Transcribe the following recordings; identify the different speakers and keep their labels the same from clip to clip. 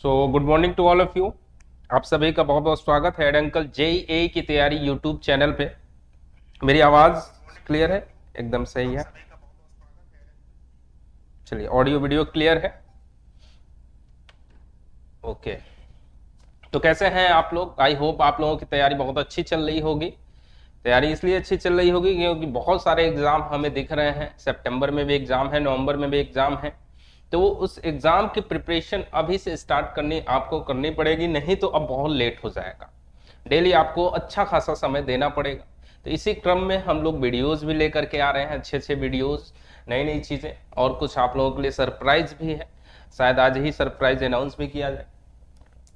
Speaker 1: Good morning to all of you. आप सभी का बहुत बहुत स्वागत है एड अंकल जेईई की तैयारी यूट्यूब चैनल पे। मेरी आवाज क्लियर है? एकदम सही है। चलिए, ऑडियो वीडियो क्लियर है? ओके। तो कैसे हैं आप लोग? आई होप आप लोगों की तैयारी बहुत अच्छी चल रही होगी। तैयारी इसलिए अच्छी चल रही होगी क्योंकि बहुत सारे एग्जाम हमें दिख रहे हैं। सितंबर में भी एग्जाम है, नवंबर में भी एग्जाम है। तो उस एग्जाम की प्रिपरेशन अभी से स्टार्ट करनी आपको करनी पड़ेगी, नहीं तो अब बहुत लेट हो जाएगा। डेली आपको अच्छा खासा समय देना पड़ेगा। तो इसी क्रम में हम लोग वीडियोस भी लेकर के आ रहे हैं, अच्छे अच्छे वीडियोस, नई नई चीज़ें, और कुछ आप लोगों के लिए सरप्राइज भी है। शायद आज ही सरप्राइज अनाउंस भी किया जाए।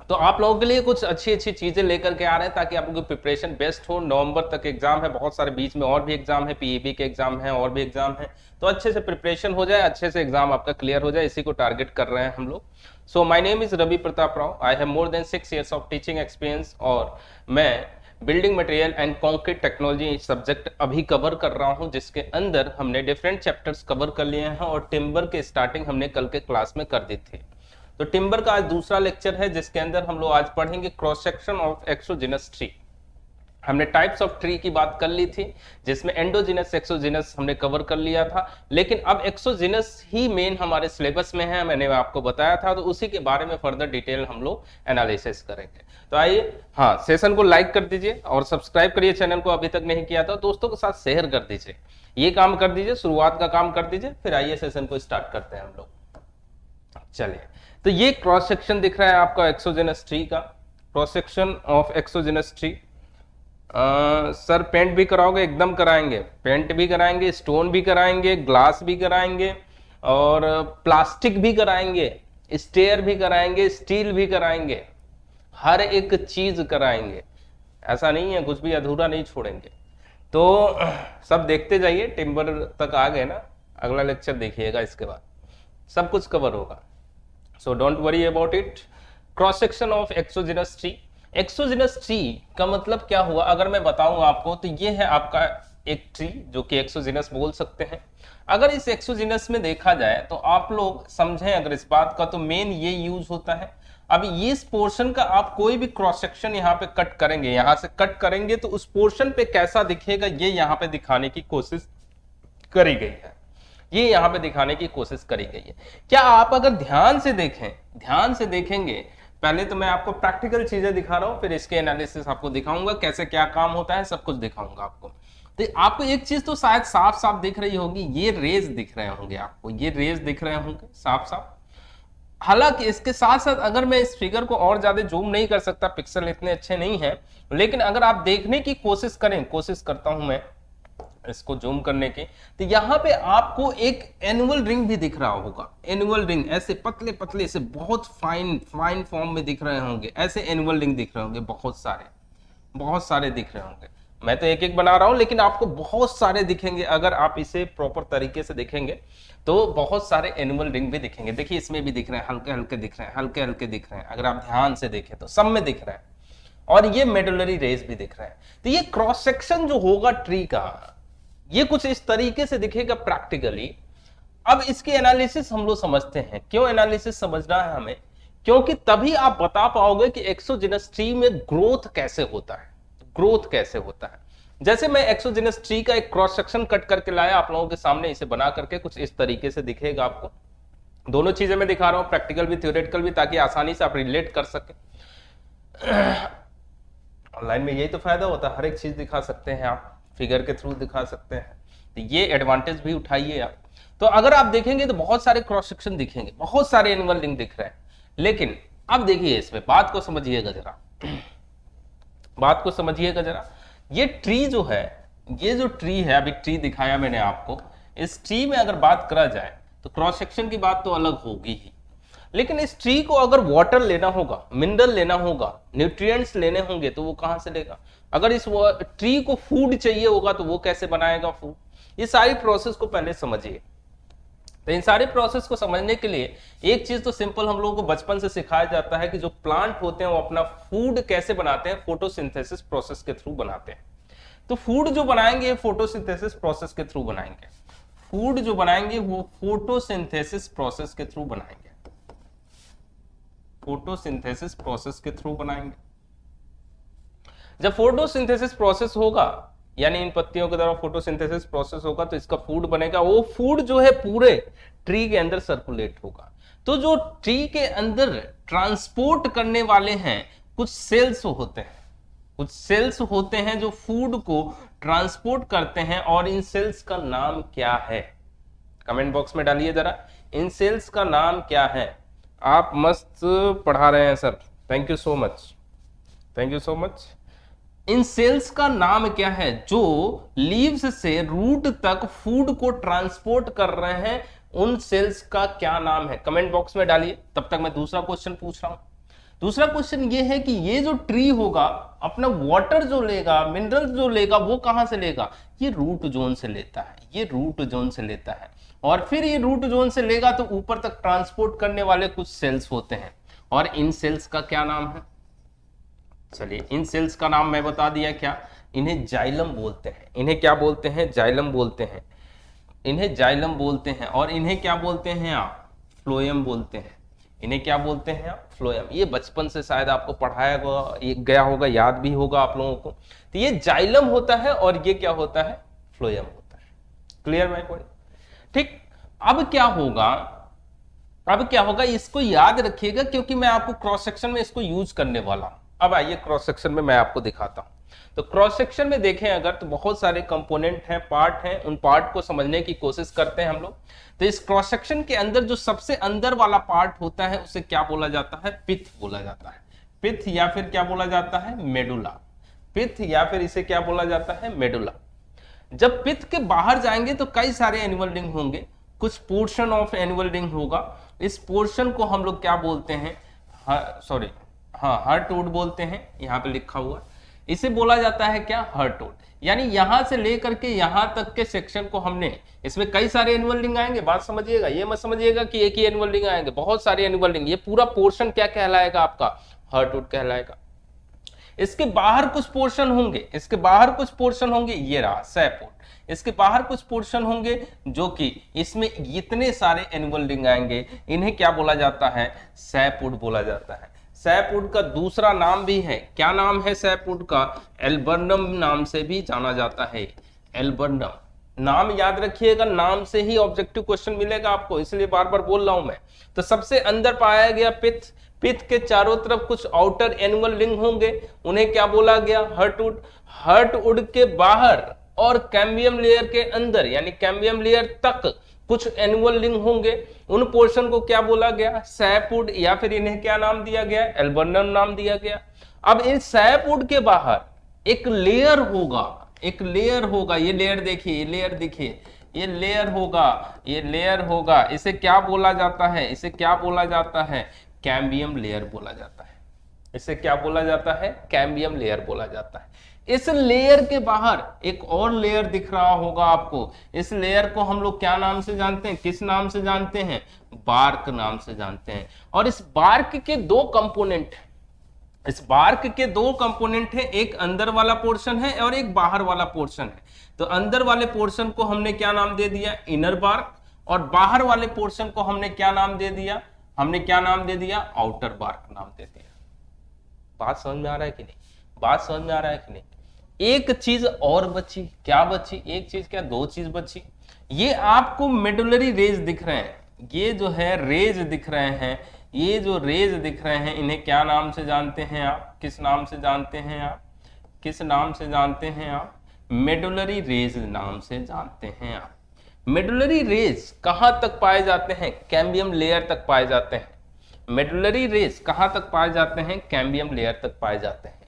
Speaker 1: तो आप लोगों के लिए कुछ अच्छी अच्छी चीजें लेकर के आ रहे हैं ताकि आप लोगों की प्रिपरेशन बेस्ट हो। नवंबर तक एग्जाम है, बहुत सारे बीच में और भी एग्जाम है, पीईबी के एग्जाम है और भी एग्जाम है। तो अच्छे से प्रिपरेशन हो जाए, अच्छे से एग्जाम आपका क्लियर हो जाए, इसी को टारगेट कर रहे हैं हम लोग। So my name is Ravi Pratap Rao. I have more than 6 years of teaching experience और मैं building material and concrete technology subject अभी कवर कर रहा हूं, जिसके अंदर हमने डिफरेंट चैप्टर्स कवर कर लिए हैं और टिम्बर के स्टार्टिंग हमने कल के क्लास में कर दी थी। तो टिम्बर का आज दूसरा लेक्चर है, जिसके अंदर हम लोग आज पढ़ेंगे cross section of exogenous tree. हमने टाइप्स ऑफ ट्री की बात कर ली थी, जिसमें एंडोजिनस एक्सोजिनस हमने कवर कर लिया था, लेकिन अब एक्सोजिनस ही मेन हमारे सिलेबस में है, मैंने आपको बताया था। तो उसी के बारे में फर्दर डिटेल हम लोग एनालिसिस करेंगे। तो आइए, हाँ, सेशन को लाइक कर दीजिए और सब्सक्राइब करिए चैनल को, अभी तक नहीं किया था। दोस्तों के साथ शेयर कर दीजिए, ये काम कर दीजिए, शुरुआत का काम कर दीजिए, फिर आइए सेशन को स्टार्ट करते हैं हम लोग। चलिए, तो ये क्रॉस सेक्शन दिख रहा है आपका एक्सोजेनस ट्री का, cross section of exogenous tree. Sir paint भी कराओगे? एकदम कराएंगे, पेंट भी कराएंगे, स्टोन भी कराएंगे, ग्लास भी कराएंगे और प्लास्टिक भी कराएंगे, स्टेयर भी कराएंगे, स्टील भी कराएंगे, हर एक चीज कराएंगे। ऐसा नहीं है, कुछ भी अधूरा नहीं छोड़ेंगे। तो सब देखते जाइए, टिम्बर तक आ गए ना, अगला लेक्चर देखिएगा, इसके बाद सब कुछ कवर होगा। So don't worry about it. Cross section of exogenous tree. Exogenous tree का मतलब क्या हुआ अगर मैं बताऊं आपको, तो ये है आपका एक ट्री जो कि एक्सोजिनस बोल सकते हैं। अगर इस एक्सोजिनस में देखा जाए तो आप लोग समझें अगर इस बात का, तो मेन ये यूज होता है। अब इस पोर्शन का आप कोई भी क्रॉस सेक्शन यहाँ पे कट करेंगे, यहां से कट करेंगे, तो उस पोर्शन पे कैसा दिखेगा ये यहाँ पे दिखाने की कोशिश करी गई है। ये यहां पे दिखाने की कोशिश करी गई है। क्या आप अगर ध्यान से देखें, ध्यान से देखेंगे, पहले तो मैं आपको प्रैक्टिकल चीजें दिखा रहा हूं, फिर इसके एनालिसिस आपको दिखाऊंगा कैसे क्या काम होता है, सब कुछ दिखाऊंगा आपको। तो आपको एक चीज तो शायद साफ साफ दिख रही होगी, ये रेज दिख रहे होंगे आपको, ये रेज दिख रहे होंगे साफ साफ। हालांकि इसके साथ साथ अगर मैं इस फिगर को और ज्यादा जूम नहीं कर सकता, पिक्सल इतने अच्छे नहीं है, लेकिन अगर आप देखने की कोशिश करें, कोशिश करता हूं मैं इसको जूम करने की, तो यहां पे आपको एक एनुअल रिंग भी दिख रहा होगा। एनुअल रिंग ऐसे पतले पतले से बहुत फाइन फाइन फॉर्म में दिख रहे होंगे, ऐसे एनुअल रिंग दिख रहे होंगे, बहुत सारे दिख रहे होंगे। मैं तो एक एक बना रहा हूं, लेकिन आपको बहुत सारे दिखेंगे अगर आप इसे प्रॉपर तरीके से देखेंगे, तो बहुत सारे एनुअल रिंग भी दिखेंगे। देखिए, इसमें भी दिख रहे हैं, हल्के हल्के दिख रहे हैं, हल्के हल्के दिख रहे हैं, अगर आप ध्यान से देखें तो सब में दिख रहे हैं, और ये मेडुलरी रेज भी दिख रहे हैं। तो ये क्रॉस सेक्शन जो होगा ट्री का, ये कुछ इस तरीके से दिखेगा प्रैक्टिकली। अब इसकी एनालिसिस हम लोग समझते हैं। क्यों एनालिसिस समझना है हमें? क्योंकि तभी आप बता पाओगे कि एक्सोजिनस ट्री में ग्रोथ कैसे होता है, ग्रोथ कैसे होता है। जैसे मैं एक्सोजिनस ट्री का एक क्रॉस सेक्शन कट करके लाया आप लोगों के सामने, इसे बना करके कुछ इस तरीके से दिखेगा आपको। दोनों चीजें मैं दिखा रहा हूं, प्रैक्टिकल भी थ्योरेटिकल भी, ताकि आसानी से आप रिलेट कर सके। ऑनलाइन में यही तो फायदा होता है, हर एक चीज दिखा सकते हैं आप, फिगर के थ्रू दिखा सकते हैं, तो ये एडवांटेज भी उठाइए आप। तो अगर आप देखेंगे तो बहुत सारे क्रॉस सेक्शन दिखेंगे, बहुत सारे एनुअल रिंग दिख रहे हैं, लेकिन अब देखिए इसमें बात को समझिएगा जरा, बात को समझिएगा जरा। ये ट्री जो है, ये जो ट्री है, अभी ट्री दिखाया मैंने आपको, इस ट्री में अगर बात करा जाए तो क्रॉस सेक्शन की बात तो अलग होगी ही, लेकिन इस ट्री को अगर वाटर लेना होगा, मिनरल लेना होगा, न्यूट्रिएंट्स लेने होंगे, तो वो कहां से लेगा? अगर इस ट्री को फूड चाहिए होगा तो वो कैसे बनाएगा फूड? ये सारी प्रोसेस को पहले समझिए। तो इन सारे प्रोसेस को समझने के लिए एक चीज तो सिंपल हम लोगों को बचपन से सिखाया जाता है कि जो प्लांट होते हैं वो अपना फूड कैसे बनाते हैं, फोटोसिंथेसिस प्रोसेस के थ्रू बनाते हैं। तो फूड जो बनाएंगे फोटोसिंथेसिस प्रोसेस के थ्रू बनाएंगे, फूड जो बनाएंगे वो फोटोसिंथेसिस प्रोसेस के थ्रू बनाएंगे। फोटोसिंथेसिस प्रोसेस के थ्रू बनाएंगे। जब फोटोसिंथेसिस प्रोसेस होगा, यानी इन पत्तियों के द्वारा फोटोसिंथेसिस प्रोसेस होगा, तो इसका फूड बनेगा। वो फूड जो है पूरे ट्री के अंदर सर्कुलेट होगा। तो जो ट्री के अंदर ट्रांसपोर्ट करने वाले हैं कुछ सेल्स होते हैं, कुछ सेल्स होते हैं जो फूड को ट्रांसपोर्ट करते हैं, और इन सेल्स का नाम क्या है? कमेंट बॉक्स में डालिए जरा, इन सेल्स का नाम क्या है? आप मस्त पढ़ा रहे हैं sir, thank you so much, thank you so much. इन सेल्स का नाम क्या है जो लीव्स से रूट तक फूड को ट्रांसपोर्ट कर रहे हैं? उन सेल्स का क्या नाम है? कमेंट बॉक्स में डालिए। तब तक मैं दूसरा क्वेश्चन पूछ रहा हूं। दूसरा क्वेश्चन ये है कि ये जो ट्री होगा अपना वाटर जो लेगा, मिनरल्स जो लेगा, वो कहां से लेगा? ये रूट जोन से लेता है, ये रूट जोन से लेता है। और फिर ये रूट जोन से लेगा तो ऊपर तक ट्रांसपोर्ट करने वाले कुछ सेल्स होते हैं, और इन सेल्स का क्या नाम है? चलिए, इन सेल्स का नाम मैं बता दिया। क्या? इन्हें जाइलम बोलते हैं। इन्हें क्या बोलते हैं? जाइलम बोलते हैं। इन्हें जाइलम बोलते हैं। और इन्हें क्या बोलते हैं आप? फ्लोएम बोलते हैं। इन्हें क्या बोलते हैं आप? फ्लोएम। ये बचपन से शायद आपको पढ़ाया गया होगा, याद भी होगा आप लोगों को। तो ये जाइलम होता है और ये क्या होता है? फ्लोएम होता है। Clear my point? ठीक। अब क्या होगा? अब क्या होगा इसको याद रखिएगा, क्योंकि मैं आपको क्रॉस सेक्शन में इसको यूज करने वाला हूं। अब आइए क्रॉस सेक्शन में मैं आपको दिखाता हूं। तो क्रॉस सेक्शन में देखें अगर, तो बहुत सारे कंपोनेंट हैं, पार्ट हैं, उन पार्ट को समझने की कोशिश करते हैं हम लोग। तो इस क्रॉस सेक्शन के अंदर जो सबसे अंदर वाला पार्ट होता है उसे क्या बोला जाता है? पिथ बोला जाता है। पिथ या फिर क्या बोला जाता है? मेडुला। पिथ या फिर इसे क्या बोला जाता है? मेडुला। जब पिथ के बाहर जाएंगे तो कई सारे एनुअल रिंग होंगे, कुछ पोर्शन ऑफ एनुअल रिंग होगा। इस पोर्शन को हम लोग क्या बोलते हैं? हार्टवुड बोलते हैं। यहाँ पे लिखा हुआ, इसे बोला जाता है क्या? हार्टवुड। यानी यहां से लेकर के यहां तक के सेक्शन को हमने, इसमें कई सारे एनुअल रिंग आएंगे, बात समझिएगा। ये मत समझिएगा कि एक ही एनुअल रिंग आएंगे, बहुत सारे एनुअल रिंग। ये पूरा पोर्शन क्या कहलाएगा आपका? हार्टवुड कहलाएगा। इसके बाहर कुछ पोर्शन होंगे, इसके बाहर कुछ पोर्शन होंगे, ये रहा सैपवुड। इसके बाहर कुछ पोर्शन होंगे जो कि इसमें इतने सारे एनुअल रिंग आएंगे, इन्हें क्या बोला जाता है? सैपवुड बोला जाता है। सैपवुड का दूसरा नाम भी है। क्या नाम है सैपवुड का? एल्बर्नम नाम से भी जाना जाता है। एल्बर्नम नाम याद रखिएगा, नाम से ही ऑब्जेक्टिव क्वेश्चन मिलेगा आपको, इसलिए बार बार बोल रहा हूं मैं। तो सबसे अंदर पाया गया पिथ। पिथ के चारों तरफ कुछ आउटर एनुअल रिंग होंगे, उन्हें क्या बोला गया? हार्टवुड। हार्टवुड के बाहर और कैम्बियम लेयर के अंदर, यानी कैम्बियम लेयर तक कुछ एनुअल रिंग होंगे, उन पोर्शन को क्या बोला गया? सैपवुड, या फिर इन्हें क्या नाम दिया गया? एल्बर्नम नाम दिया गया। अब इन सैपवुड के बाहर एक लेयर होगा, एक लेयर होगा। ये लेयर देखिए, ये लेयर देखिए, ये लेयर होगा, ये लेयर होगा। इसे क्या बोला जाता है? इसे क्या बोला जाता है? कैम्बियम लेयर बोला जाता है। इसे क्या बोला जाता है? कैम्बियम लेयर बोला जाता है। इस लेयर के बाहर एक और लेयर दिख रहा होगा आपको। इस लेयर को हम लोग क्या नाम से जानते हैं? किस नाम से जानते हैं? बार्क नाम से जानते हैं। और इस बार्क के दो कंपोनेंट हैं। इस बार्क के दो कंपोनेंट हैं, एक अंदर वाला पोर्शन है और एक बाहर वाला पोर्शन है। तो अंदर वाले पोर्शन को हमने क्या नाम दे दिया? Inner bark. और बाहर वाले पोर्शन को हमने क्या नाम दे दिया? हमने क्या नाम दे दिया? आउटर बार्क नाम दे दिया। बात समझ में आ रहा है कि नहीं? बात समझ में आ रहा है कि नहीं? एक चीज और बची। क्या बची? एक चीज क्या? दो चीज बची। ये आपको मेडुलरी रेज दिख रहे हैं, ये जो है रेज दिख रहे हैं, ये जो रेज दिख रहे हैं, इन्हें क्या नाम से जानते हैं आप? किस नाम से जानते हैं आप? किस नाम से जानते हैं आप? मेडुलरी रेज नाम से जानते हैं आप। मेडुलरी रेज कहां तक पाए जाते हैं? कैम्बियम लेयर तक पाए जाते हैं। मेडुलरी रेज कहां तक पाए जाते हैं? कैम्बियम लेयर तक पाए जाते हैं।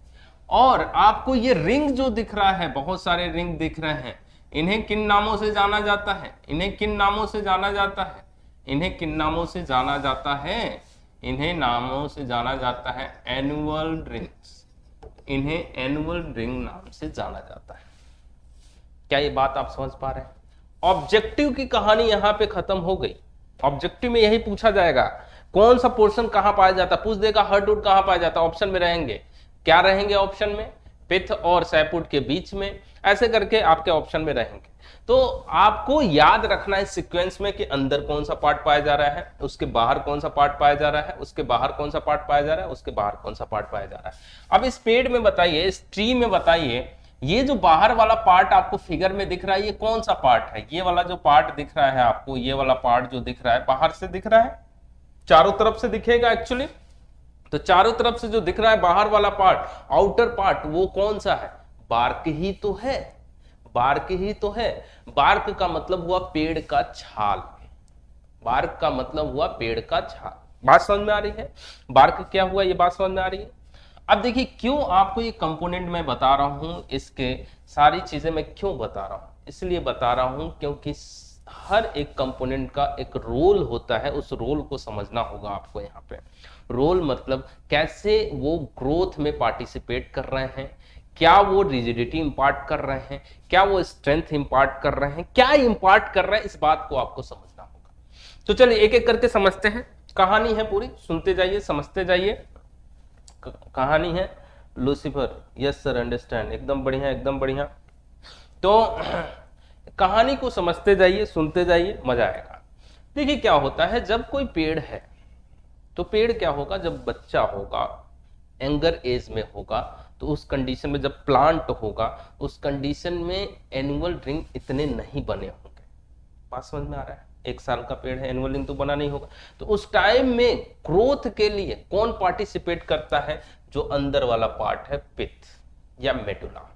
Speaker 1: और आपको ये रिंग जो दिख रहा है, बहुत सारे रिंग दिख रहे हैं, इन्हें किन नामों से जाना जाता है? इन्हें किन नामों से जाना जाता है? इन्हें किन नामों से जाना जाता है? इन्हें नामों से जाना जाता है एनुअल रिंग्स। इन्हें एनुअल रिंग नाम से जाना जाता है। क्या ये बात आप समझ पा रहे हैं? ऑब्जेक्टिव की कहानी यहां पे खत्म हो गई। ऑब्जेक्टिव में यही पूछा जाएगा, कौन सा पोर्शन कहां पाया जाता है? पूछ देगा हार्टवुड कहां पाया जाता है, ऑप्शन में रहेंगे। क्या रहेंगे ऑप्शन में? पिथ और सैपवुड के बीच में, ऐसे करके आपके ऑप्शन में रहेंगे। तो आपको याद रखना है सीक्वेंस में कि अंदर कौन सा पार्ट पाया जा रहा है, उसके बाहर कौन सा पार्ट पाया जा रहा है, उसके बाहर कौन सा पार्ट पाया जा रहा है, उसके बाहर कौन सा पार्ट पाया जा रहा है। अब इस पेड़ में बताइए, इस ट्री में बताइए, ये जो बाहर वाला पार्ट आपको फिगर में दिख रहा है, ये कौन सा पार्ट है? ये वाला जो पार्ट दिख रहा है आपको, ये वाला पार्ट जो दिख रहा है, बाहर से दिख रहा है, चारों तरफ से दिखेगा एक्चुअली। तो चारों तरफ से जो दिख रहा है बाहर वाला पार्ट, आउटर पार्ट, वो कौन सा है? बार्क ही तो है, बार्क ही तो है। बार्क का मतलब हुआ पेड़ का छाल, बार्क का मतलब हुआ पेड़ का छाल। बात समझ में आ रही है? बार्क क्या हुआ, ये बात समझ में आ रही है? अब देखिए क्यों आपको ये कंपोनेंट मैं बता रहा हूं, इसके सारी चीजें मैं क्यों बता रहा हूं, इसलिए बता रहा हूं क्योंकि हर एक कंपोनेंट का एक रोल होता है, उस रोल को समझना होगा आपको। यहाँ पे रोल मतलब कैसे वो ग्रोथ में पार्टिसिपेट कर रहे हैं, क्या वो रिजिडिटी इंपार्ट कर रहे हैं, क्या वो स्ट्रेंथ इंपार्ट कर रहे हैं, क्या इंपार्ट कर रहे हैं, इस बात को आपको समझना होगा। तो चलिए एक एक करके समझते हैं। कहानी है पूरी, सुनते जाइए, समझते जाइए। कहानी है लूसीफर, यस सर, अंडरस्टैंड, एकदम बढ़िया, एकदम बढ़िया। तो कहानी को समझते जाइए, सुनते जाइए, मजा आएगा। देखिए क्या होता है, जब कोई पेड़ है तो पेड़ क्या होगा, जब बच्चा होगा, यंगर एज में होगा, तो उस कंडीशन में जब प्लांट होगा, उस कंडीशन में एनुअल रिंग इतने नहीं बने होंगे। बात समझ में आ रहा है? 1 साल का पेड़ है, एनुअल रिंग तो बना नहीं होगा। तो उस टाइम में ग्रोथ के लिए कौन पार्टिसिपेट करता है? जो अंदर वाला पार्ट है, पिथ या मेडुला।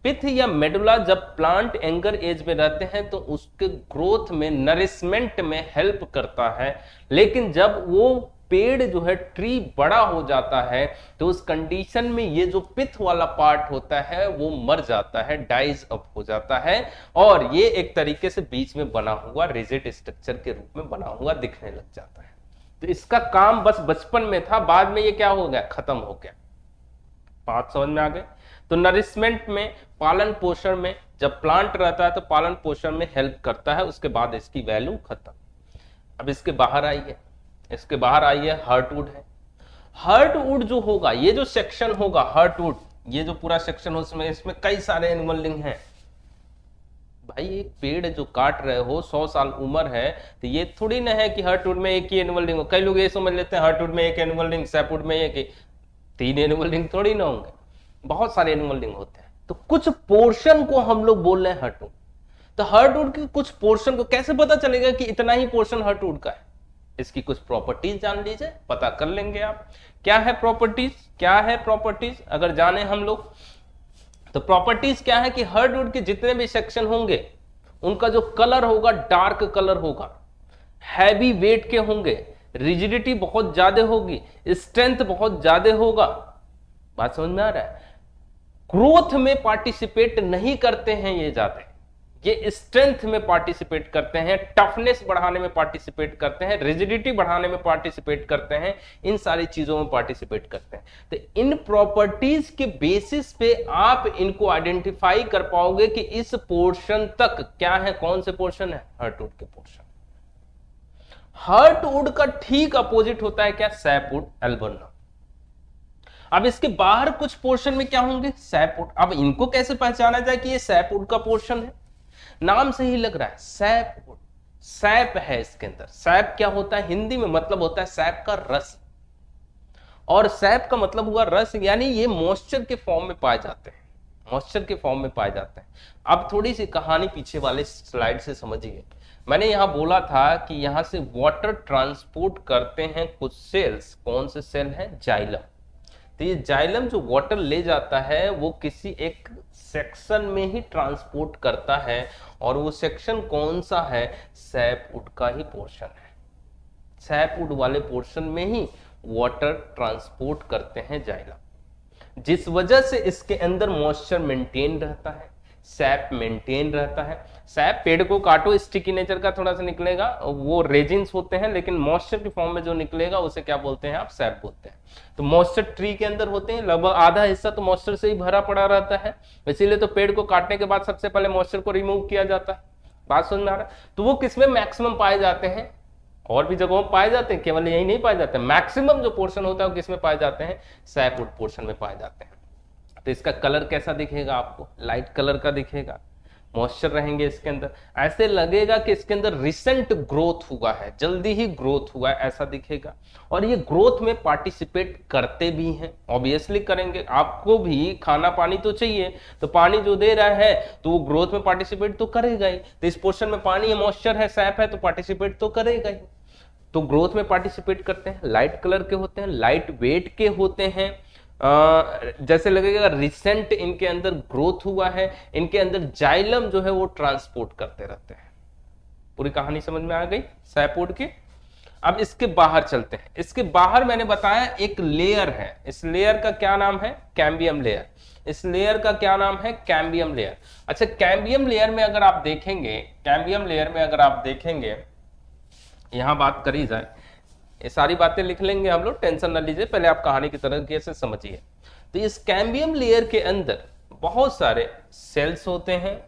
Speaker 1: पिथ या मेडुला जब प्लांट एंगर एज में रहते हैं तो उसके ग्रोथ में, नरिशमेंट में हेल्प करता है। लेकिन जब वो पेड़ जो है, ट्री बड़ा हो जाता है, तो उस कंडीशन में ये जो पिथ वाला पार्ट होता है वो मर जाता है, डाइज अप हो जाता है, और ये एक तरीके से बीच में बना हुआ रिजिड स्ट्रक्चर के रूप में बना हुआ दिखने लग जाता है। तो इसका काम बस बचपन में था, बाद में ये क्या हो गया, खत्म हो गया। बात समझ में आ गई? तो नरिशमेंट में, पालन पोषण में, जब प्लांट रहता है तो पालन पोषण में हेल्प करता है, उसके बाद इसकी वैल्यू खत्म। अब इसके बाहर आइए, इसके बाहर आइए, हार्टवुड है। हार्टवुड जो होगा, ये जो सेक्शन होगा हार्टवुड, ये जो पूरा सेक्शन हो, इसमें कई सारे एनिमल लिंग हैं। भाई एक पेड़ जो काट रहे हो, 100 साल उम्र है, तो ये थोड़ी ना है कि हार्टवुड में एक ही एनिमल लिंग हो। कई लोग ये समझ लेते हैं हार्टवुड में एक एनिमल लिंग, सैपवुड में एक, 3 एनिमल लिंग थोड़ी ना होंगे, बहुत सारे एनिमल लिंग होते हैं। तो कुछ पोर्शन को हम लोग बोल रहे हैं हार्टवुड। तो हार्टवुड के कुछ पोर्शन को कैसे पता चलेगा कि इतना ही पोर्शन हार्टवुड का है? इसकी कुछ प्रॉपर्टीज जान लीजिए, पता कर लेंगे आप। क्या है प्रॉपर्टीज, क्या है प्रॉपर्टीज? अगर जाने हम लोग तो प्रॉपर्टीज क्या है कि हार्टवुड के जितने भी सेक्शन होंगे उनका जो कलर होगा डार्क कलर होगा, हैवी वेट के होंगे, रिजिडिटी बहुत ज्यादा होगी, स्ट्रेंथ बहुत ज्यादा होगा। बात समझ में आ रहा है? ग्रोथ में पार्टिसिपेट नहीं करते हैं ये ज्यादा, ये स्ट्रेंथ में पार्टिसिपेट करते हैं, टफनेस बढ़ाने में पार्टिसिपेट करते हैं, रिजिडिटी बढ़ाने में पार्टिसिपेट करते हैं, इन सारी चीजों में पार्टिसिपेट करते हैं। तो इन प्रॉपर्टीज के बेसिस पे आप इनको आइडेंटिफाई कर पाओगे कि इस पोर्शन तक क्या है, कौन से पोर्शन है, हार्टवुड के पोर्शन। हार्टवुड का ठीक अपोजिट होता है क्या, सैपवुड, एल्बर्नम। अब इसके बाहर कुछ पोर्शन में क्या होंगे, सैपवुड। अब इनको कैसे पहचाना जाए कि ये सैपवुड का पोर्शन है? नाम से ही लग रहा है, सैपवुड, सैप है इसके अंदर। सैप क्या होता है, हिंदी में मतलब होता है सैप का रस, और सैप का मतलब हुआ रस, यानी ये मॉइस्चर के फॉर्म में पाए जाते हैं, मॉइस्चर के फॉर्म में पाए जाते हैं। अब थोड़ी सी कहानी पीछे वाले स्लाइड से समझिए। मैंने यहां बोला था कि यहां से वाटर ट्रांसपोर्ट करते हैं कुछ सेल्स, कौन से सेल है, जाइलम। तो ये जाइलम जो वाटर ले जाता है वो किसी एक सेक्शन में ही ट्रांसपोर्ट करता है, और वो सेक्शन कौन सा है, सैपवुड का ही पोर्शन है। सैपवुड वाले पोर्शन में ही वाटर ट्रांसपोर्ट करते हैं जाइलम, जिस वजह से इसके अंदर मॉइस्चर मेंटेन रहता है, सैप मेंटेन रहता है। सैप पेड़ को काटो, स्टिकी नेचर का थोड़ा सा निकलेगा, वो रेजिन्स होते हैं, लेकिन मॉइस्चर के फॉर्म में जो निकलेगा उसे क्या बोलते हैं आप, सैप बोलते हैं। तो मॉइस्चर ट्री के अंदर होते हैं, लगभग आधा हिस्सा तो मॉइस्चर से ही भरा पड़ा रहता है, इसीलिए तो पेड़ को काटने के बाद सबसे पहले मॉइस्चर को रिमूव किया जाता है। बात समझ में आ रहा है? तो वो किसमें मैक्सिमम पाए जाते हैं, और भी जगहों पाए जाते हैं, केवल यही नहीं पाए जाते। मैक्सिमम जो पोर्शन होता है वो किसमें पाए जाते हैं, सैपवुड पोर्शन में पाए जाते हैं। तो इसका कलर कैसा दिखेगा आपको, लाइट कलर का दिखेगा, मॉइस्चर रहेंगे इसके अंदर, ऐसे लगेगा कि इसके अंदर रिसेंट ग्रोथ हुआ है, जल्दी ही ग्रोथ हुआ है ऐसा दिखेगा। और ये ग्रोथ में पार्टिसिपेट करते भी हैं, ऑब्वियसली करेंगे, आपको भी खाना पानी तो चाहिए, तो पानी जो दे रहा है तो वो ग्रोथ में पार्टिसिपेट तो करेगा ही। तो इस पोर्शन में पानी है, मॉइस्चर है, सैप है, तो पार्टिसिपेट तो करेगा ही। तो ग्रोथ में पार्टिसिपेट करते हैं, लाइट कलर के होते हैं, लाइट वेट के होते हैं, जैसे लगेगा रिसेंट इनके अंदर ग्रोथ हुआ है, इनके अंदर जाइलम जो है वो ट्रांसपोर्ट करते रहते हैं। पूरी कहानी समझ में आ गई सैपोड की। अब इसके बाहर चलते हैं। इसके बाहर मैंने बताया एक लेयर है, इस लेयर का क्या नाम है? Cambium layer. इस लेयर का क्या नाम है? Cambium layer. अच्छा, कैम्बियम लेयर में अगर आप देखेंगे, कैम्बियम लेयर में अगर आप देखेंगे, यहां बात करी जाए, ये सारी बातें लिख लेंगे हम लोग, टेंशन ना लीजिए, पहले आप कहानी की तरह से समझिए। तो इस कैम्बियम लेयर के अंदर बहुत सारे सेल्स होते हैं,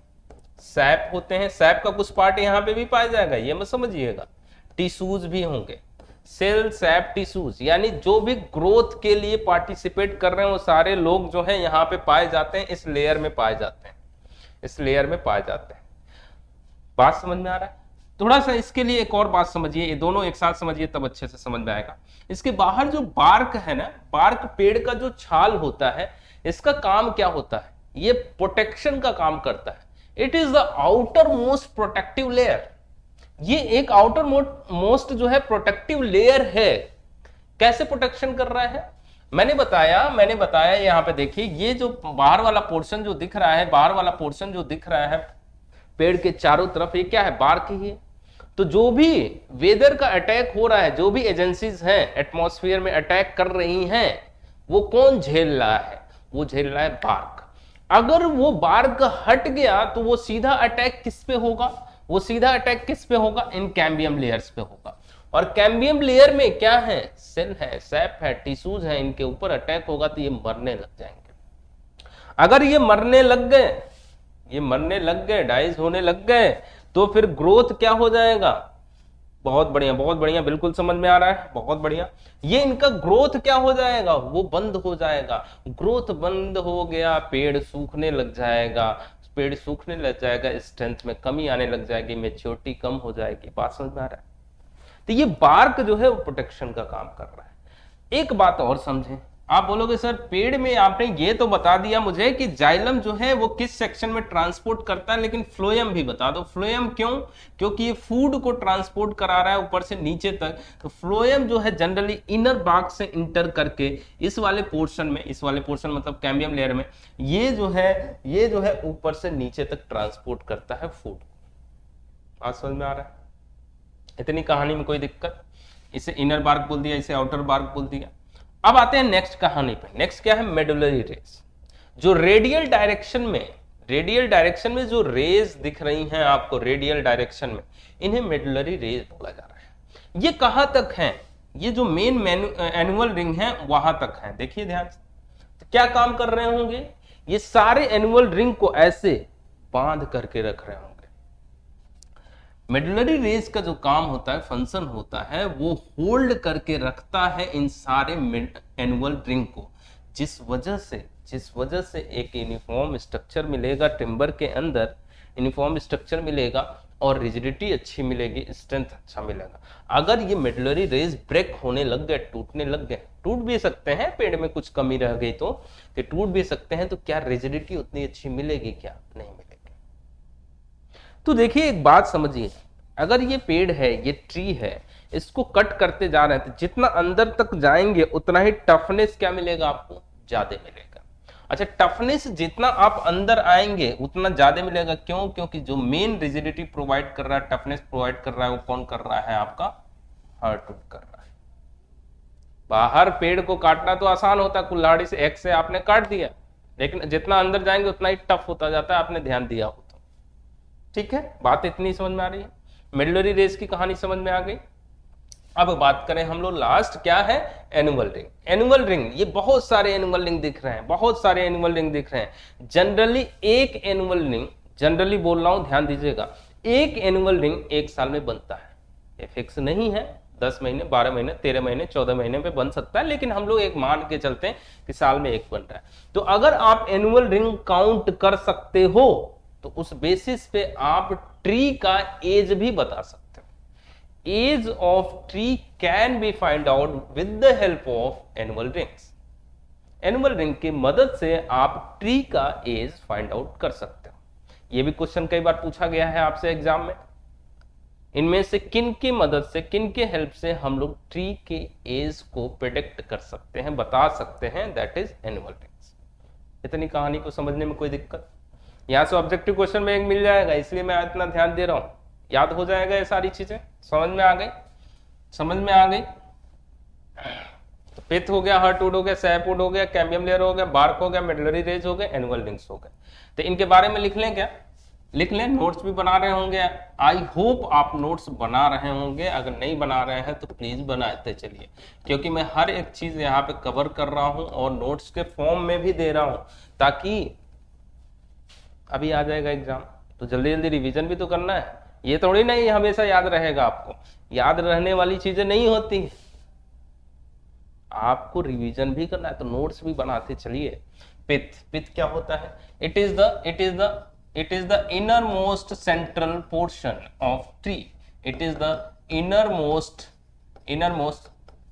Speaker 1: सैप होते हैं, सैप का कुछ पार्ट यहां पे भी पाया जाएगा, ये मत समझिएगा, टिश्यूज भी होंगे, सेल सैप टिश्यूज, यानी जो भी ग्रोथ के लिए पार्टिसिपेट कर रहे हैं वो सारे लोग जो है यहाँ पे पाए जाते हैं, इस लेयर में पाए जाते हैं, इस लेयर में पाए जाते हैं। बात समझ में आ रहा है? थोड़ा सा इसके लिए एक और बात समझिए, ये दोनों एक साथ समझिए तब अच्छे से समझ में आएगा। इसके बाहर जो बार्क है ना, बार्क पेड़ का जो छाल होता है, इसका काम क्या होता है? ये प्रोटेक्शन का काम करता है। It is the outer most protective layer. ये एक आउटर मोस्ट जो है प्रोटेक्टिव लेयर है। कैसे प्रोटेक्शन कर रहा है? मैंने बताया यहां पे देखिए, ये जो बाहर वाला पोर्शन जो दिख रहा है, बाहर वाला पोर्शन जो दिख रहा है पेड़ के चारों तरफ, ये क्या है? बार्क ही है। तो जो भी वेदर का अटैक हो रहा है, जो भी एजेंसीज हैं एटमॉस्फेयर में अटैक कर रही हैं, वो कौन झेल रहा है? वो झेल रहा है बार्क। अगर वो बार्क हट गया तो वो सीधा अटैक किस पे होगा? वो सीधा अटैक किस पे होगा? इन कैम्बियम लेयर्स पे होगा। और कैम्बियम लेयर में क्या है? सेल है, सैप है, टिश्यूज है, इनके ऊपर अटैक होगा तो ये मरने लग जाएंगे। अगर ये मरने लग गए, डाइज होने लग गए, तो फिर ग्रोथ क्या हो जाएगा? बहुत बढ़िया, बिल्कुल समझ में आ रहा है, बहुत बढ़िया। ये इनका ग्रोथ क्या हो जाएगा? वो बंद हो जाएगा। ग्रोथ बंद हो गया, पेड़ सूखने लग जाएगा, स्ट्रेंथ में कमी आने लग जाएगी, मैच्योरिटी कम हो जाएगी। बात समझ में आ रहा है? तो ये बार्क जो है वो प्रोटेक्शन का काम कर रहा है। एक बात और समझें, आप बोलोगे सर पेड़ में आपने ये तो बता दिया मुझे कि जाइलम जो है वो किस सेक्शन में ट्रांसपोर्ट करता है, लेकिन फ्लोएम भी बता दो। फ्लोएम क्यों? क्योंकि ये फूड को ट्रांसपोर्ट करा रहा है ऊपर से नीचे तक। तो फ्लोएम जो है जनरली इनर बार्क से इंटर करके इस वाले पोर्शन मतलब कैम्बियम लेयर में ये जो है ऊपर से नीचे तक ट्रांसपोर्ट करता है फूड। बात समझ में आ रहा है? इतनी कहानी में कोई दिक्कत? इसे इनर बार्क बोल दिया, इसे आउटर बार्क बोल दिया। अब आते हैं नेक्स्ट कहानी पे। नेक्स्ट क्या है? Medullary rays. जो रेडियल डायरेक्शन में जो रेज दिख रही हैं आपको रेडियल डायरेक्शन में, इन्हें मेडुलरी रेज बोला जा रहा है। ये कहां तक है? ये जो मेन एनुअल रिंग है वहां तक है। देखिए ध्यान से, तो क्या काम कर रहे होंगे? ये सारे एनुअल रिंग को ऐसे बांध करके रख रहे होंगे। मेडुलरी रेज का जो काम होता है, फंक्शन होता है, वो होल्ड करके रखता है इन सारे एनुअल रिंग को, जिस वजह से एक यूनिफॉर्म स्ट्रक्चर मिलेगा, टिम्बर के अंदर यूनिफॉर्म स्ट्रक्चर मिलेगा और रिजिडिटी अच्छी मिलेगी, स्ट्रेंथ अच्छा मिलेगा। अगर ये मेडुलरी रेज ब्रेक होने लग गए, टूटने लग गए, टूट भी सकते हैं, पेड़ में कुछ कमी रह गई तो टूट भी सकते हैं, तो क्या रिजिडिटी उतनी अच्छी मिलेगी? क्या नहीं मिलेगी। तो देखिए एक बात समझिए, अगर ये पेड़ है, ये ट्री है, इसको कट करते जा रहे हैं तो जितना अंदर तक जाएंगे उतना ही टफनेस क्या मिलेगा आपको? ज्यादा मिलेगा। अच्छा, टफनेस जितना आप अंदर आएंगे उतना ज्यादा मिलेगा। क्यों? क्योंकि जो मेन रिजिडिटी प्रोवाइड कर रहा है, टफनेस प्रोवाइड कर रहा है, वो कौन कर रहा है? आपका हार्डवुड कर रहा है। बाहर पेड़ को काटना तो आसान होता है, कुल्हाड़ी से एक से आपने काट दिया, लेकिन जितना अंदर जाएंगे उतना ही टफ होता जाता है, आपने ध्यान दिया हो तो। ठीक है, बात इतनी समझ में आ रही है? मेडुलरी रेज की कहानी समझ में आ गई। अब बात करें हम लोग लास्ट क्या है? Annual ring. एनुअल रिंग, ये बहुत सारे एनुअल रिंग दिख रहे हैं, जनरली एक एनुअल रिंग, जनरली बोल रहा हूं, ध्यान दीजिएगा, एक एनुअल रिंग एक साल में बनता है। ये फिक्स नहीं है, 10 महीने, 12 महीने, 13 महीने, 14 महीने पे बन सकता है, लेकिन हम लोग एक मान के चलते हैं कि साल में एक बन रहा है। तो अगर आप एनुअल रिंग काउंट कर सकते हो तो उस बेसिस पे आप ट्री का एज भी बता सकते हो। Age of tree can be find out with the help of annual rings. Annual ring की मदद से आप ट्री का एज फाइंड आउट कर सकते हो। यह भी क्वेश्चन कई बार पूछा गया है आपसे एग्जाम में। इनमें से किन की मदद से, किन के हेल्प से हम लोग ट्री के एज को प्रेडिक्ट कर सकते हैं, बता सकते हैं, दैट इज एनुअल रिंग्स। इतनी कहानी को समझने में कोई दिक्कत? यहां से ऑब्जेक्टिव क्वेश्चन में एक मिल जाएगा, इसलिए मैं इतना ध्यान दे रहा हूं। याद हो जाएगा ये सारी चीजें, समझ में आ गई? समझ में आ गई? तो पिथ हो गया, हार्टवुड हो गया, सैपवुड हो गया, कैम्बियम लेयर हो गया, बार्क हो गया, मेडलरी रेज हो गए, एनुअल रिंग्स हो गए। तो इनके बारे में लिख लें क्या? लिख लें, नोट्स भी बना रहे होंगे। आई होप आप नोट्स बना रहे होंगे। अगर नहीं बना रहे हैं तो प्लीज बनाते चलिए, क्योंकि मैं हर एक चीज यहाँ पे कवर कर रहा हूँ और नोट्स के फॉर्म में भी दे रहा हूँ, ताकि अभी आ जाएगा एग्जाम तो जल्दी जल्दी रिवीजन भी तो करना है। ये थोड़ी नहीं हमेशा याद रहेगा, आपको याद रहने वाली चीजें नहीं होती, आपको रिवीजन भी करना है, तो नोट्स भी बनाते चलिए। पिथ, पिथ क्या होता है? It is the innermost central portion of tree. It is the innermost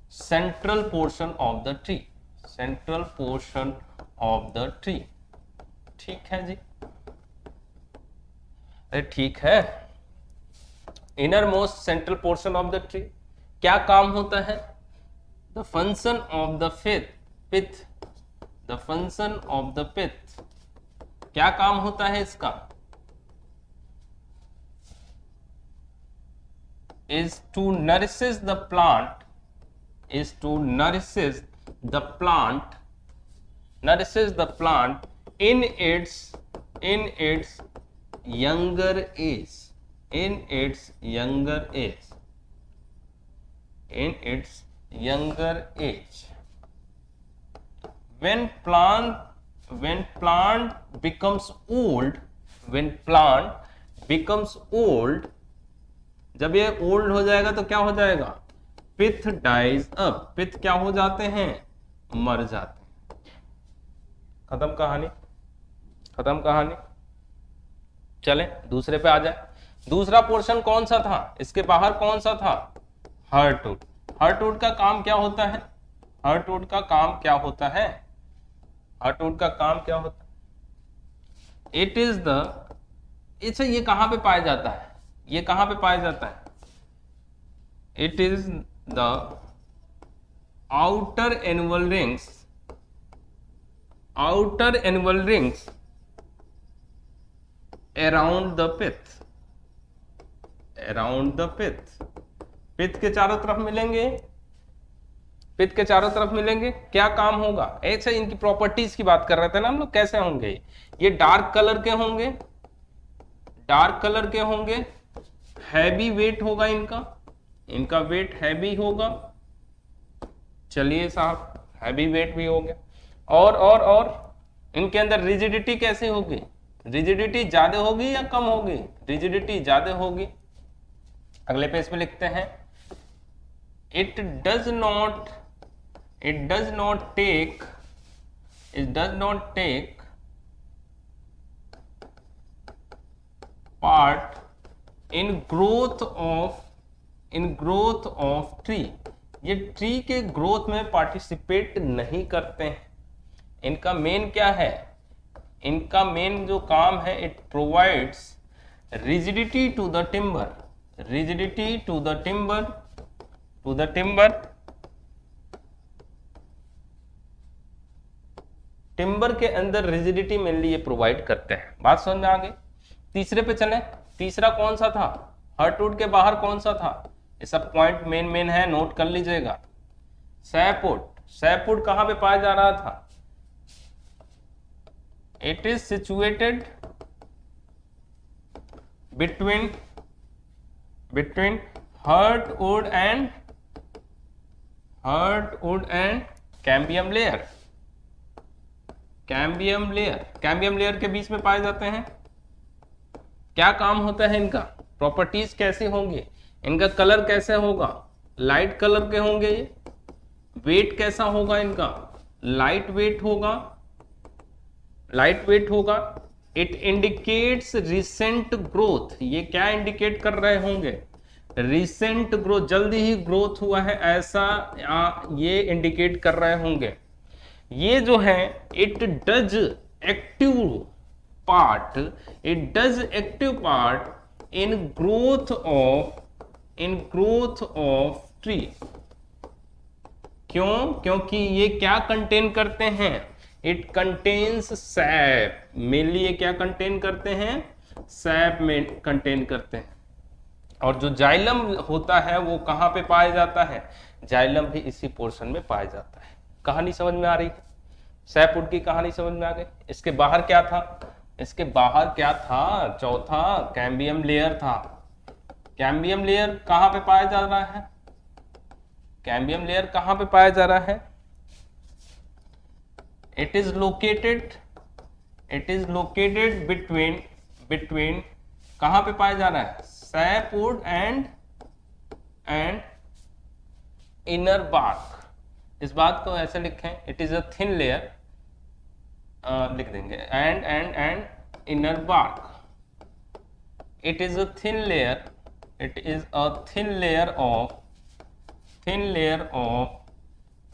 Speaker 1: central portion of the tree. Central portion of the tree. ठीक है जी? अरे ठीक है। Innermost central portion of the tree. क्या काम होता है? The function of the pith. The function of the pith. क्या काम होता है इसका? is to nourishes the plant in its younger age. When plant becomes old, जब ये ओल्ड हो जाएगा तो क्या हो जाएगा? पिथ डाइज अप। पिथ क्या हो जाते हैं? मर जाते हैं। खत्म कहानी। चले दूसरे पे आ जाए। दूसरा पोर्शन कौन सा था? इसके बाहर कौन सा था? हार्टवुड। हार्टवुड का काम क्या होता है? इट इज द, अच्छा ये कहां पे पाया जाता है? It is the outer annual rings around the pith. Pith के चारों तरफ मिलेंगे। क्या काम होगा? ऐसे इनकी प्रॉपर्टीज की बात कर रहे थे ना हम लोग, कैसे होंगे ये? डार्क कलर के होंगे, हैवी वेट होगा इनका वेट हैवी होगा। चलिए साहब, हैवी वेट भी हो गया। और इनके अंदर रिजिडिटी कैसे होगी? रिजिडिटी ज्यादा होगी या कम होगी? रिजिडिटी ज्यादा होगी। अगले पेज पे लिखते हैं, it does not take part in growth of tree. ये ट्री के ग्रोथ में पार्टिसिपेट नहीं करते हैं। इनका मेन क्या है? इनका मेन जो काम है, it provides rigidity to the timber के अंदर रिजिडिटी मेनली ये प्रोवाइड करते हैं। बात समझ में आ गई? तीसरे पे चलें। तीसरा कौन सा था? हार्टवुड के बाहर कौन सा था? ये सब पॉइंट मेन है, नोट कर लीजिएगा। सैपवुड कहां पे पाया जा रहा था? It is situated between heartwood and cambium layer के बीच में पाए जाते हैं। क्या काम होता है इनका? प्रॉपर्टीज कैसे होंगी? इनका कलर कैसे होगा? लाइट कलर के होंगे ये। वेट कैसा होगा इनका? लाइट वेट होगा। इट इंडिकेट्स रिसेंट ग्रोथ, ये क्या इंडिकेट कर रहे होंगे, रिसेंट ग्रोथ, जल्दी ही ग्रोथ हुआ है ऐसा ये इंडिकेट कर रहे होंगे। ये जो है it does active part, it does active part in growth of tree. क्यों? क्योंकि ये क्या कंटेन करते हैं, इट कंटेन्स सैप, मेनली ये क्या कंटेन करते हैं, सैप में कंटेन करते हैं। और जो जाइलम होता है वो कहाँ पे पाया जाता है, जाइलम भी इसी पोर्शन में पाया जाता है। कहानी समझ में आ रही है, सैपवुड की कहानी समझ में आ गई। इसके बाहर क्या था, इसके बाहर क्या था, चौथा कैम्बियम लेयर था। कैम्बियम लेयर कहाँ पे पाया जा रहा है, कैम्बियम लेयर कहाँ पे पाया जा रहा है, इट इज लोकेटेड बिटवीन कहाँ पे पाया जा रहा है, सैपवुड एंड इनर बार्क। इस बात को ऐसे लिखें, it is a thin layer, लिख देंगे and inner bark, it is a thin layer, it is a thin layer of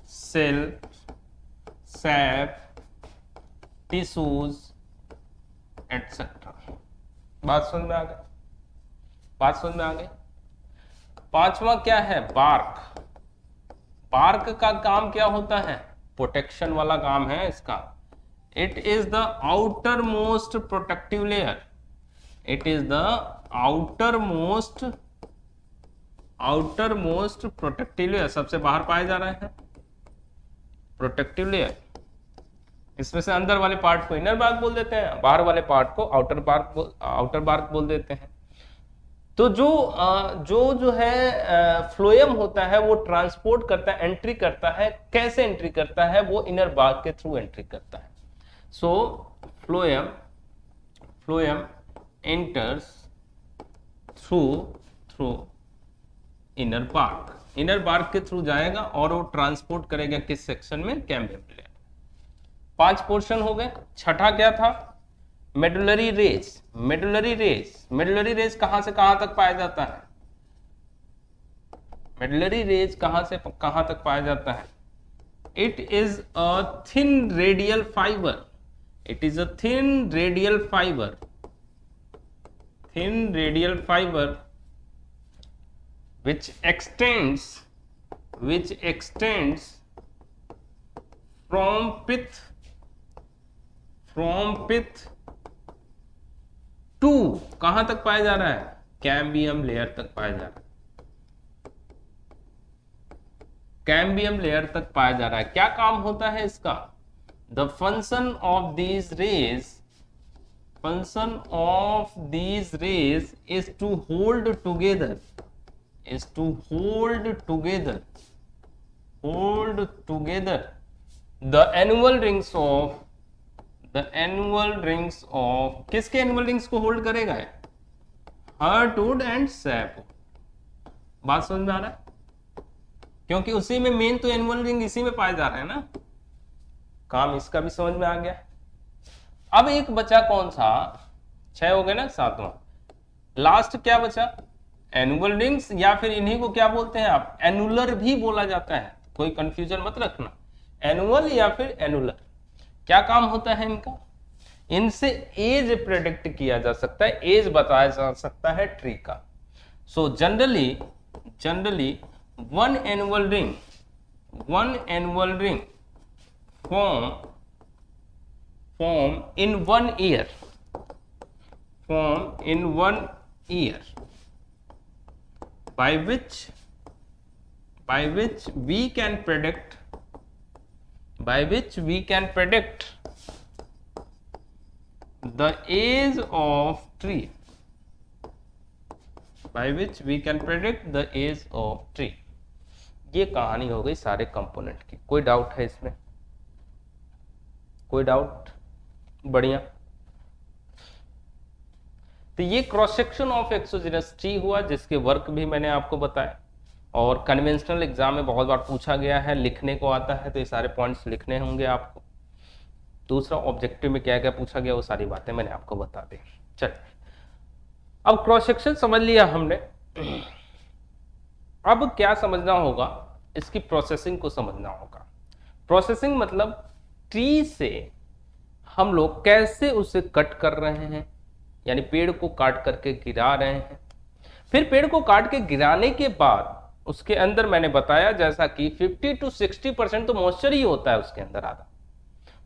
Speaker 1: cell, sap, tissues etc. बात समझ में आ गई, बात समझ में आ गई। पांचवा क्या है, बार्क। बार्क का काम क्या होता है, प्रोटेक्शन वाला काम है इसका। It is the outer most protective layer, it is the outer most protective layer, सबसे बाहर पाया जा रहा है प्रोटेक्टिव लेयर। इसमें से अंदर वाले पार्ट को इनर बार्क बोल देते हैं, बाहर वाले पार्ट को आउटर बार्क बोल देते हैं। तो जो है फ्लोएम होता है वो ट्रांसपोर्ट करता है, एंट्री करता है, कैसे एंट्री करता है, वो इनर बार्क के थ्रू एंट्री करता है। So phloem enters through inner bark के थ्रू जाएगा और वो ट्रांसपोर्ट करेगा किस सेक्शन में, कैम्बियम लेयर। 5 पोर्शन हो गए। छठा क्या था, मेडुलरी रेज। मेडुलरी रेज कहां से कहां तक पाया जाता है, मेडुलरी रेज कहां से कहां तक पाया जाता है, it is a thin radial fibre, it is a thin radial fibre which extends from pith to कहां तक पाया जा रहा है, कैम्बियम लेयर तक पाया जा रहा है, कैम्बियम लेयर तक पाया जा रहा है। क्या काम होता है इसका, the function of these rays is to hold together the annual rings of किसके एनुअल रिंग्स को होल्ड करेगा, हार्टवुड एंड सैप। बात समझ में आ रहा है, क्योंकि उसी में मेन तो एनुअल रिंग इसी में पाया जा रहा है ना, काम इसका भी समझ में आ गया। अब एक बचा कौन सा, 6 हो गए ना, 7वां लास्ट क्या बचा, एनुअल रिंग्स, या फिर इन्हीं को क्या बोलते हैं आप, एनुलर भी बोला जाता है, कोई कंफ्यूजन मत रखना, एनुअल या फिर एनुलर। क्या काम होता है इनका, इनसे एज प्रेडिक्ट किया जा सकता है, एज बताया जा सकता है ट्री का। So generally one annual ring form in 1 year, by which we can predict the age of tree, ये कहानी हो गई सारे कंपोनेंट की। कोई डाउट है इसमें, कोई डाउट, बढ़िया। तो ये cross section of exogenous tree हुआ, जिसके वर्क भी मैंने आपको बताया, और कन्वेंशनल एग्जाम में बहुत बार पूछा गया है, लिखने को आता है, तो ये सारे पॉइंट्स लिखने होंगे आपको। दूसरा ऑब्जेक्टिव में क्या क्या पूछा गया वो सारी बातें मैंने आपको बता दी। चलिए, अब क्रॉस सेक्शन समझ लिया हमने, अब क्या समझना होगा, इसकी प्रोसेसिंग को समझना होगा। प्रोसेसिंग मतलब ट्री से हम लोग कैसे उसे कट कर रहे हैं, यानी पेड़ को काट करके गिरा रहे हैं। फिर पेड़ को काट के गिराने के बाद उसके अंदर मैंने बताया जैसा कि 50 to 60% तो मॉइस्चर ही होता है उसके अंदर आधा,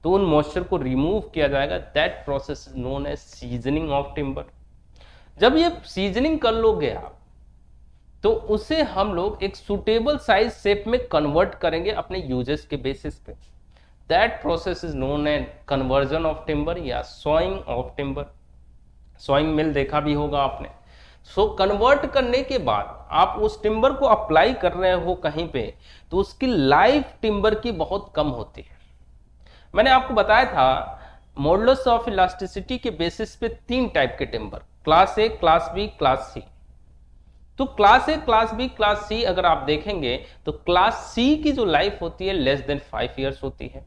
Speaker 1: तो उन मॉइस्चर को रिमूव किया जाएगा। That process is known as seasoning of timber. जब ये सीजनिंग कर लोगे आप तो उसे हम लोग एक सुटेबल साइज शेप में कन्वर्ट करेंगे अपने यूजेस के बेसिस पे। That process is known as conversion of timber या sawing of timber. Sawing mill देखा भी होगा आपने। सो कन्वर्ट करने के बाद आप उस टिम्बर को अप्लाई कर रहे हो कहीं पे, तो उसकी लाइफ टिम्बर की बहुत कम होती है। मैंने आपको बताया था मॉडुलस ऑफ इलास्टिसिटी के बेसिस पे 3 टाइप के timber, class A, class B, class C. तो class A, class B, class C अगर आप देखेंगे तो क्लास सी की जो लाइफ होती है लेस देन 5 ईयर्स होती है,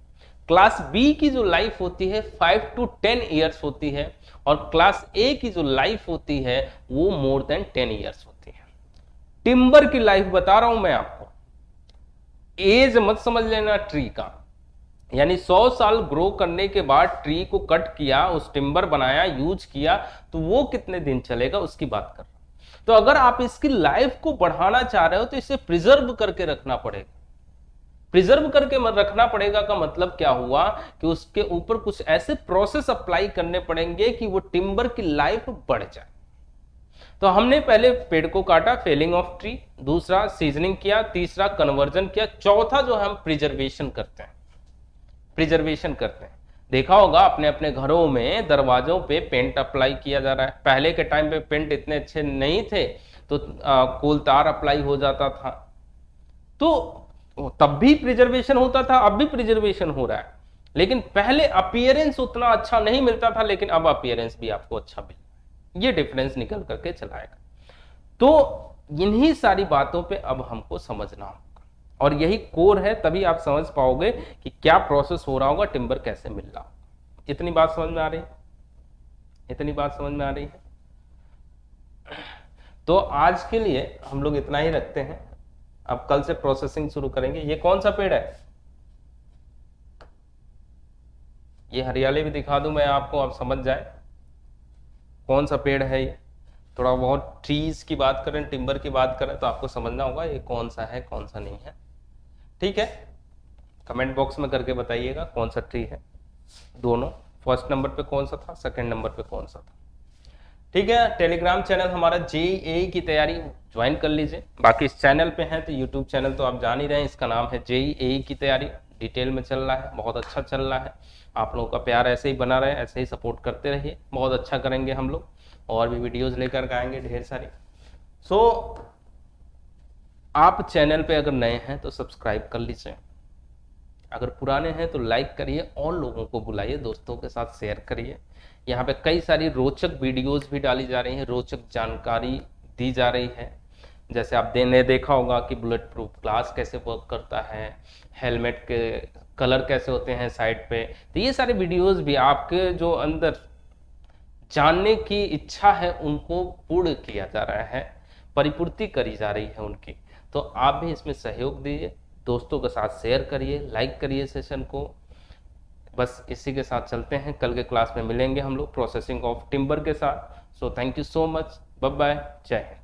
Speaker 1: क्लास बी की जो लाइफ होती है 5 to 10 ईयर्स होती है, और क्लास ए की जो लाइफ होती है वो मोर देन 10 ईयर्स होती है। टिम्बर की लाइफ बता रहा हूं मैं आपको, एज मत समझ लेना ट्री का, यानी 100 साल ग्रो करने के बाद ट्री को कट किया, उस टिम्बर बनाया, यूज किया, तो वो कितने दिन चलेगा उसकी बात कर रहा हूं। तो अगर आप इसकी लाइफ को बढ़ाना चाह रहे हो तो इसे प्रिजर्व करके रखना पड़ेगा। प्रिजर्व करके रखना पड़ेगा का मतलब क्या हुआ कि उसके ऊपर कुछ ऐसे प्रोसेस अप्लाई करने पड़ेंगे कि वो टिम्बर की लाइफ बढ़ जाए। तो हमने पहले पेड़ को काटा, फेलिंग ऑफ ट्री, दूसरा सीजनिंग किया, तीसरा कन्वर्जन किया, चौथा जो हम प्रिजर्वेशन करते हैं, प्रिजर्वेशन करते हैं। देखा होगा अपने अपने घरों में दरवाजों पे पेंट अप्लाई किया जा रहा है। पहले के टाइम पे पेंट इतने अच्छे नहीं थे तो कोल तार अप्लाई हो जाता था, तो तब भी प्रिजर्वेशन होता था, अब भी प्रिजर्वेशन हो रहा है। लेकिन पहले अपीयरेंस उतना अच्छा नहीं मिलता था, लेकिन अब अपीयरेंस भी आपको अच्छा मिल रहा है। ये डिफरेंस निकल करके चलाएगा। तो इन्हीं सारी बातों पे अब हमको समझना होगा, और यही कोर है, तभी आप समझ पाओगे कि क्या प्रोसेस हो रहा होगा, टिम्बर कैसे मिल रहा होगा। इतनी बात समझ में आ रही है? इतनी बात समझ में आ रही है? तो आज के लिए हम लोग इतना ही रखते हैं। अब कल से प्रोसेसिंग शुरू करेंगे। ये कौन सा पेड़ है? ये हरियाली भी दिखा दूं मैं आपको, आप समझ जाए कौन सा पेड़ है ये। थोड़ा बहुत ट्रीज की बात करें, टिम्बर की बात करें तो आपको समझना होगा ये कौन सा है कौन सा नहीं है। ठीक है, कमेंट बॉक्स में करके बताइएगा कौन सा ट्री है। दोनों, फर्स्ट नंबर पे कौन सा था, सेकंड नंबर पे कौन सा था। ठीक है, टेलीग्राम चैनल हमारा जेईई की तैयारी ज्वाइन कर लीजिए। बाकी इस चैनल पे हैं तो यूट्यूब चैनल तो आप जान ही रहे हैं, इसका नाम है जेईई की तैयारी। डिटेल में चल रहा है, बहुत अच्छा चल रहा है। आप लोगों का प्यार ऐसे ही बना रहे, ऐसे ही सपोर्ट करते रहिए, बहुत अच्छा करेंगे हम लोग, और भी वीडियोज लेकर आएंगे ढेर सारी। सो आप चैनल पे अगर नए हैं तो सब्सक्राइब कर लीजिए, अगर पुराने हैं तो लाइक करिए, और लोगों को बुलाइए, दोस्तों के साथ शेयर करिए। यहाँ पे कई सारी रोचक वीडियोस भी डाली जा रही हैं, रोचक जानकारी दी जा रही है। जैसे आप ने देखा होगा कि बुलेट प्रूफ ग्लास कैसे वर्क करता है, हेलमेट के कलर कैसे होते हैं साइड पे। तो ये सारे वीडियोस भी आपके जो अंदर जानने की इच्छा है उनको पूर्ण किया जा रहा है, परिपूर्ति करी जा रही है उनकी। तो आप भी इसमें सहयोग दीजिए, दोस्तों के साथ शेयर करिए, लाइक करिए सेशन को। बस इसी के साथ चलते हैं, कल के क्लास में मिलेंगे हम लोग प्रोसेसिंग ऑफ टिम्बर के साथ। So thank you so much, bye bye, जय हिंद।